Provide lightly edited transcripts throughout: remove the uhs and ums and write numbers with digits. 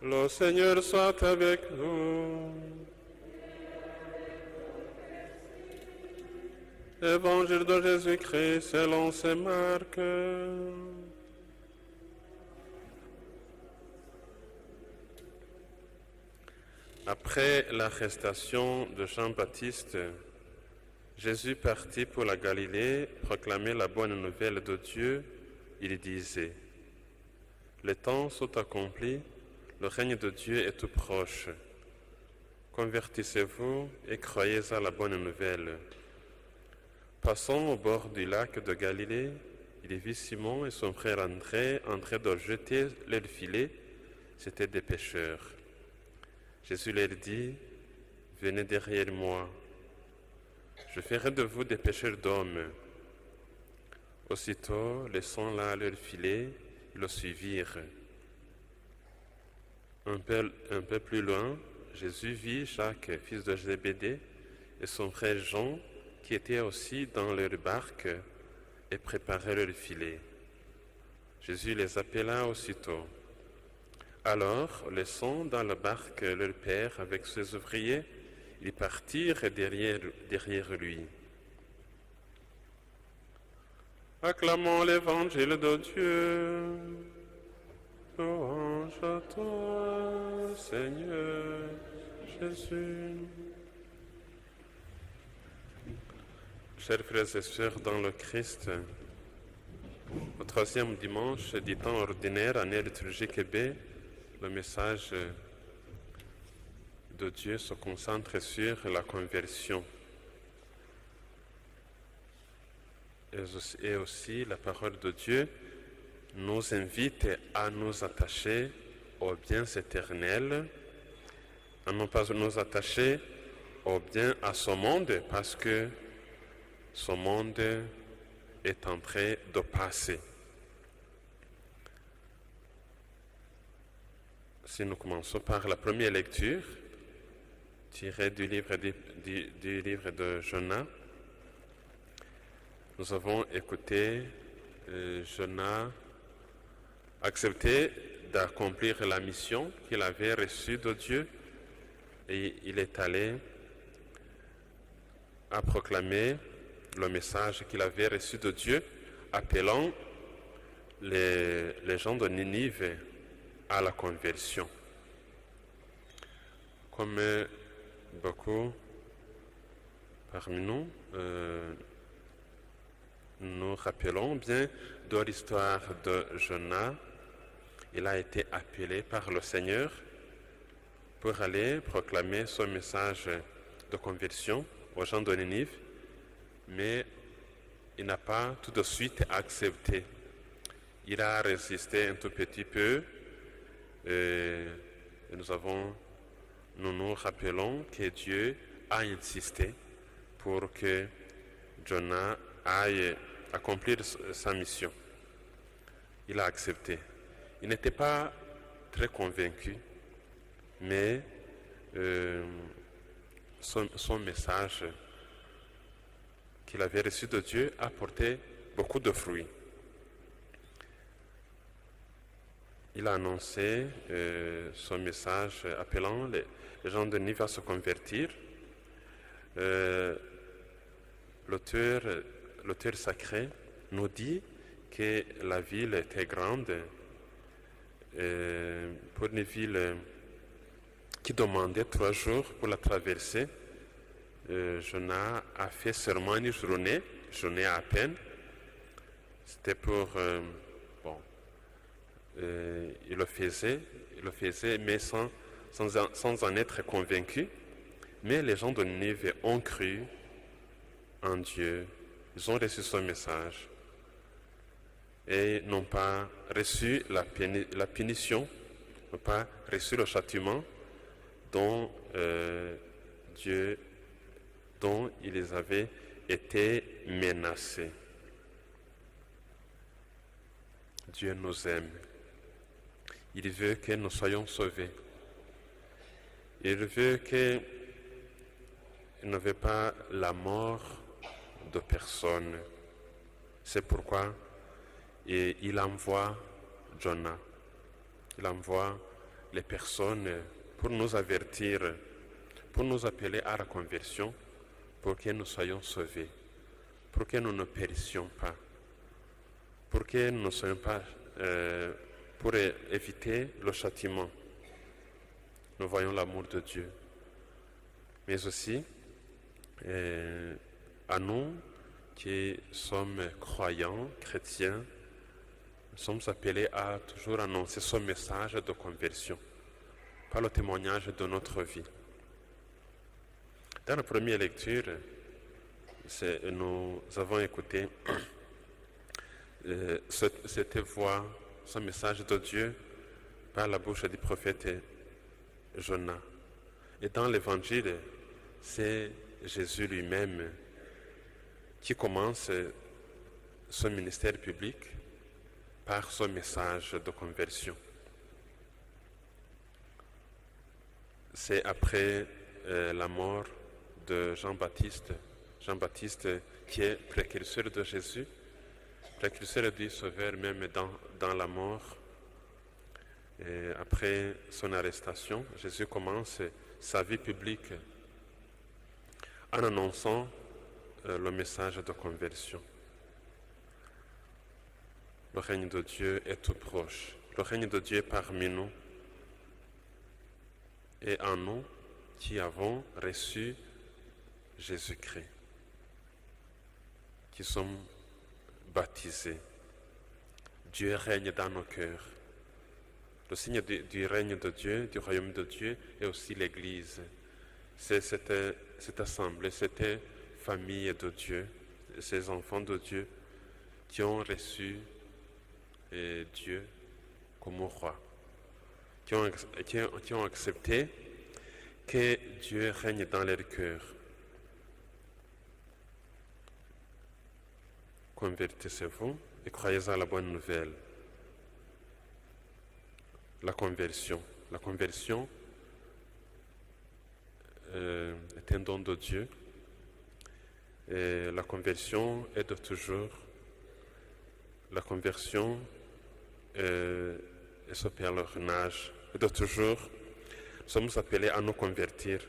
Le Seigneur soit avec vous. Évangile de Jésus-Christ selon saint Marc. Après l'arrestation de Jean-Baptiste, Jésus partit pour la Galilée proclamer la bonne nouvelle de Dieu. Il disait: les temps sont accomplis, le règne de Dieu est tout proche. Convertissez-vous et croyez à la bonne nouvelle. Passant au bord du lac de Galilée, il vit Simon et son frère André en train de jeter leurs filets. C'étaient des pêcheurs. Jésus leur dit: venez derrière moi, je ferai de vous des pêcheurs d'hommes. Aussitôt, laissant là leurs filets, ils le suivirent. Un peu plus loin, Jésus vit Jacques, fils de Zébédée, et son frère Jean, qui étaient aussi dans leur barque et préparaient leurs filets. Jésus les appela aussitôt. Alors, laissant dans la barque leur père avec ses ouvriers, ils partirent derrière lui. Acclamons l'évangile de Dieu. Louange à toi, Seigneur Jésus. Chers frères et sœurs dans le Christ, au troisième dimanche du temps ordinaire, année liturgique B, le message de Dieu se concentre sur la conversion. Et aussi la parole de Dieu nous invite à nous attacher aux biens éternels, à ne pas nous attacher aux biens à ce monde, parce que ce monde est en train de passer. Si nous commençons par la première lecture, tirée du livre de Jonas, nous avons écouté Jonas accepter d'accomplir la mission qu'il avait reçue de Dieu, et il est allé à proclamer le message qu'il avait reçu de Dieu, appelant les gens de Ninive à la conversion. Comme beaucoup parmi nous, nous rappelons bien de l'histoire de Jonas. Il a été appelé par le Seigneur pour aller proclamer son message de conversion aux gens de Ninive, mais il n'a pas tout de suite accepté. Il a résisté un tout petit peu, et nous nous rappelons que Dieu a insisté pour que Jonas aille accomplir sa mission. Il a accepté. Il n'était pas très convaincu, mais son message qu'il avait reçu de Dieu a porté beaucoup de fruits. Il a annoncé son message appelant les gens de Ninive à se convertir. L'auteur sacré nous dit que la ville était grande, pour une ville qui demandait 3 jours pour la traverser. Jonas a fait seulement une journée à peine. C'était pour... il le faisait, mais sans en être convaincu. Mais les gens de Ninive ont cru en Dieu. Ils ont reçu son message et n'ont pas reçu la punition, n'ont pas reçu le châtiment dont ils avaient été menacés. Dieu nous aime. Il veut que nous soyons sauvés. Il ne veut pas la mort de personne. C'est pourquoi il envoie Jonas. Il envoie les personnes pour nous avertir, pour nous appeler à la conversion, pour que nous soyons sauvés, pour que nous ne périssions pas, pour que nous ne soyons pas, pour éviter le châtiment. Nous voyons l'amour de Dieu. Mais aussi, à nous qui sommes croyants, chrétiens, nous sommes appelés à toujours annoncer ce message de conversion par le témoignage de notre vie. Dans la première lecture, nous avons écouté cette voix, ce message de Dieu par la bouche du prophète Jonas. Et dans l'évangile, c'est Jésus lui-même qui commence son ministère public par ce message de conversion. C'est après la mort de Jean-Baptiste qui est précurseur de Jésus, précurseur du Sauveur même dans la mort. Et après son arrestation, Jésus commence sa vie publique en annonçant le message de conversion. Le règne de Dieu est tout proche. Le règne de Dieu est parmi nous et en nous qui avons reçu Jésus-Christ, qui sommes baptisés. Dieu règne dans nos cœurs. Le signe du règne de Dieu, du royaume de Dieu, est aussi l'Église. C'est cette assemblée, cette famille de Dieu, ces enfants de Dieu qui ont reçu Dieu comme roi, qui ont accepté que Dieu règne dans leur cœur. Convertissez-vous et croyez à la bonne nouvelle. La conversion. La conversion est un don de Dieu. Et la conversion est de toujours. La conversion et ce pèlerinage est de toujours. Nous sommes appelés à nous convertir.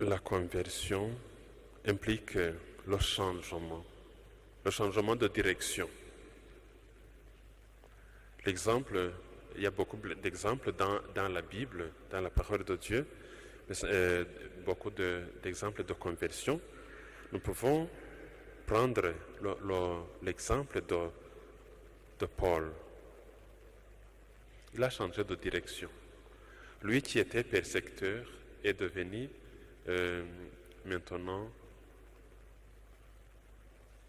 La conversion implique le changement de direction. L'exemple, il y a beaucoup d'exemples dans la Bible, dans la parole de Dieu, beaucoup d'exemples de conversion. Nous pouvons prendre l'exemple de Paul. Il a changé de direction. Lui qui était persécuteur est devenu maintenant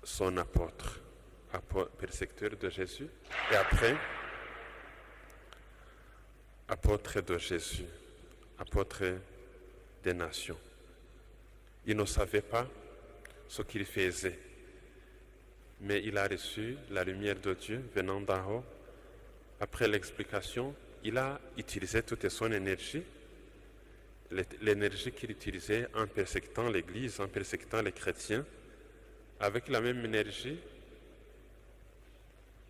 son apôtre, persécuteur de Jésus, et après, apôtre de Jésus, apôtre des nations. Il ne savait pas ce qu'il faisait, mais il a reçu la lumière de Dieu venant d'en haut. Après l'explication, il a utilisé toute son énergie, l'énergie qu'il utilisait en persécutant l'Église, en persécutant les chrétiens. Avec la même énergie,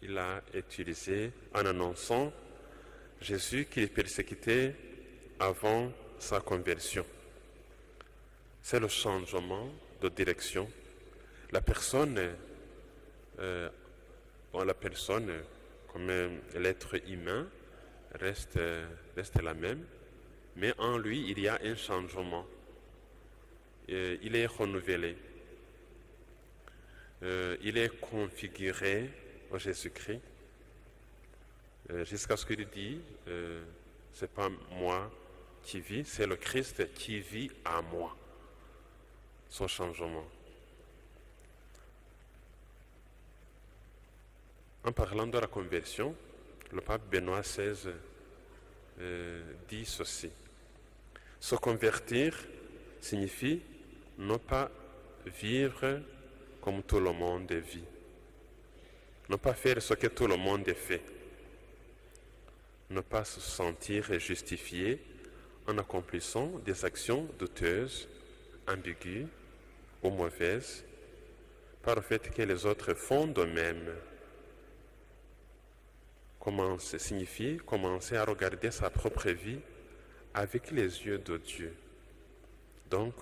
il a utilisé en annonçant Jésus qu'il persécutait avant sa conversion. C'est le changement de direction. La personne comme l'être humain reste la même, mais en lui il y a un changement. Il est renouvelé. Il est configuré au Jésus-Christ jusqu'à ce qu'il dit c'est pas moi qui vis, c'est le Christ qui vit à moi. Son changement. En parlant de la conversion, le pape Benoît XVI dit ceci. Se convertir signifie ne pas vivre comme tout le monde vit. Ne pas faire ce que tout le monde fait. Ne pas se sentir justifié en accomplissant des actions douteuses, ambiguës ou mauvaises, par le fait que les autres font de même. Signifie commencer à regarder sa propre vie avec les yeux de Dieu. Donc,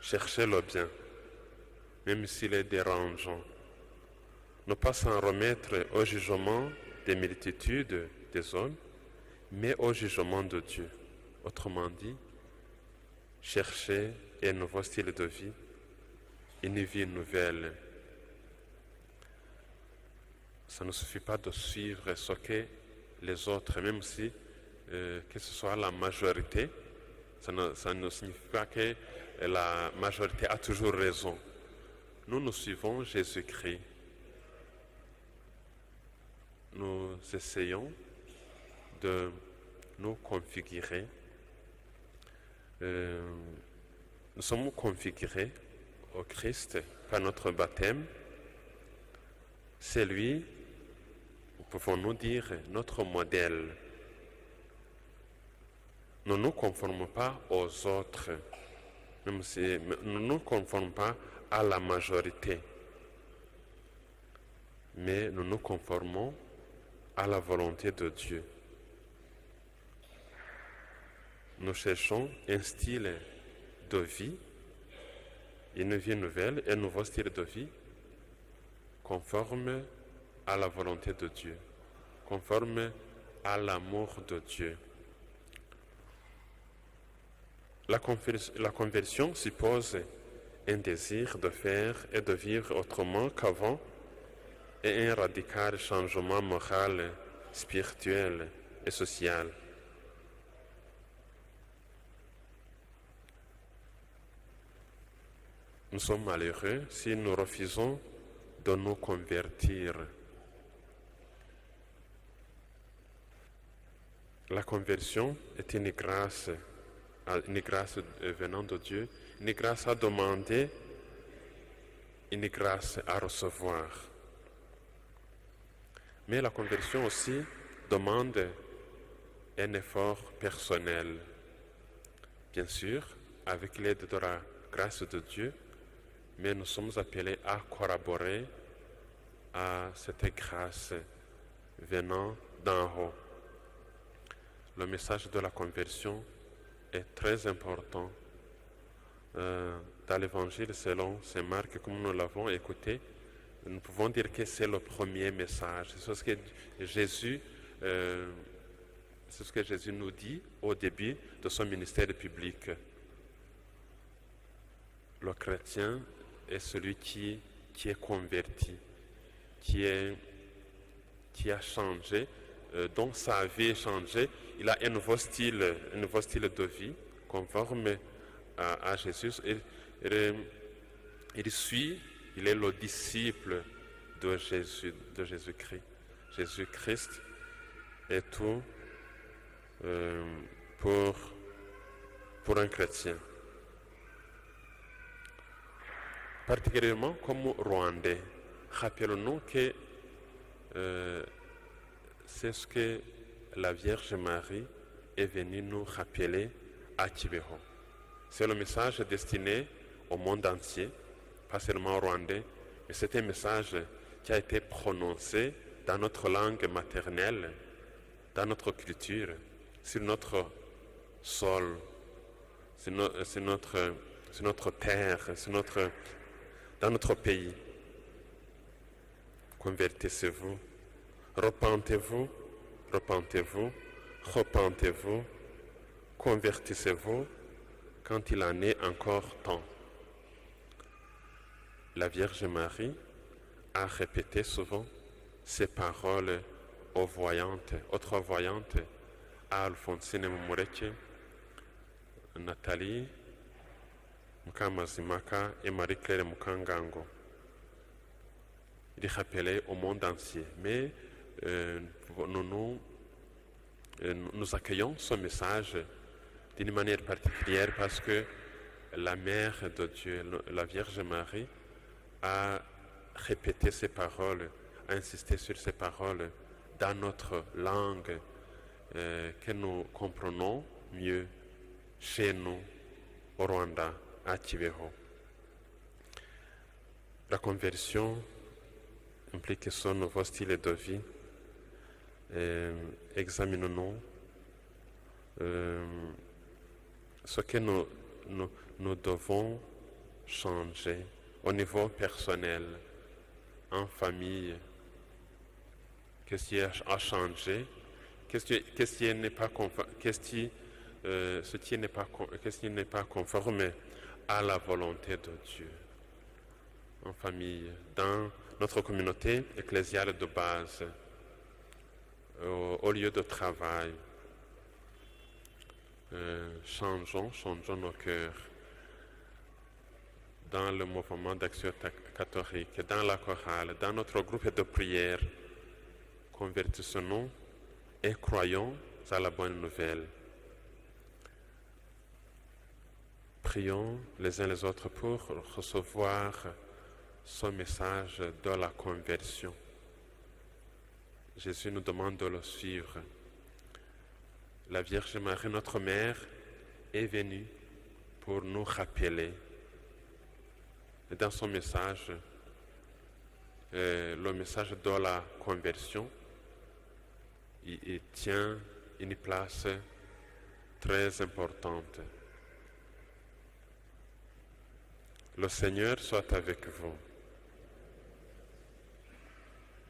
chercher le bien, même s'il est dérangeant. Ne pas s'en remettre au jugement des multitudes des hommes, mais au jugement de Dieu. Autrement dit, chercher un nouveau style de vie, une vie nouvelle. Ça ne suffit pas de suivre ce que les autres, même si que ce soit la majorité, ça ne signifie pas que la majorité a toujours raison. Nous suivons Jésus-Christ. Nous essayons de nous configurer. Nous sommes configurés au Christ par notre baptême. C'est lui, pouvons-nous dire, notre modèle. Nous ne nous conformons pas aux autres, même si nous ne nous conformons pas à la majorité, mais nous nous conformons à la volonté de Dieu. Nous cherchons un style de vie, une vie nouvelle, un nouveau style de vie conforme à la volonté de Dieu, conforme à l'amour de Dieu. La conversion suppose un désir de faire et de vivre autrement qu'avant et un radical changement moral, spirituel et social. Nous sommes malheureux si nous refusons de nous convertir. La conversion est une grâce venant de Dieu, une grâce à demander, une grâce à recevoir. Mais la conversion aussi demande un effort personnel. Bien sûr, avec l'aide de la grâce de Dieu, mais nous sommes appelés à collaborer à cette grâce venant d'en haut. Le message de la conversion est très important. Dans l'évangile selon saint Marc, comme nous l'avons écouté, nous pouvons dire que c'est le premier message. C'est ce que Jésus nous dit au début de son ministère public. Le chrétien est celui qui est converti, qui a changé, dont sa vie est changée. Il a un nouveau style de vie conforme à Jésus. Il suit, il est le disciple de Jésus-Christ. Jésus-Christ est tout pour un chrétien. Particulièrement comme Rwandais, rappelons-nous que c'est ce que la Vierge Marie est venue nous rappeler à Kibeho. C'est le message destiné au monde entier, pas seulement au Rwandais, mais c'est un message qui a été prononcé dans notre langue maternelle, dans notre culture, sur notre sol, sur notre terre, dans notre pays. Convertissez-vous, repentez-vous, convertissez-vous quand il en est encore temps. La Vierge Marie a répété souvent ces paroles aux autres voyantes, à Alphonsine Mumureke, Nathalie Mukamazimaka et Marie-Claire Mukangango. Il est rappelé au monde entier. Mais nous accueillons ce message d'une manière particulière parce que la Mère de Dieu, la Vierge Marie, a répété ces paroles, a insisté sur ces paroles dans notre langue que nous comprenons mieux chez nous, au Rwanda, à Kibeho. La conversion implique ce nouveau style de vie. Examinons ce que nous devons changer au niveau personnel, en famille. Qu'est-ce qui a changé? Qu'est-ce qui n'est pas conforme à la volonté de Dieu? En famille, dans notre communauté ecclésiale de base, au lieu de travail, changeons nos cœurs dans le mouvement d'action catholique, dans la chorale, dans notre groupe de prière. Convertissons-nous et croyons à la bonne nouvelle. Prions les uns les autres pour recevoir ce message de la conversion. Jésus nous demande de le suivre. La Vierge Marie, notre Mère, est venue pour nous rappeler. Et dans son message, le message de la conversion, il tient une place très importante. Le Seigneur soit avec vous.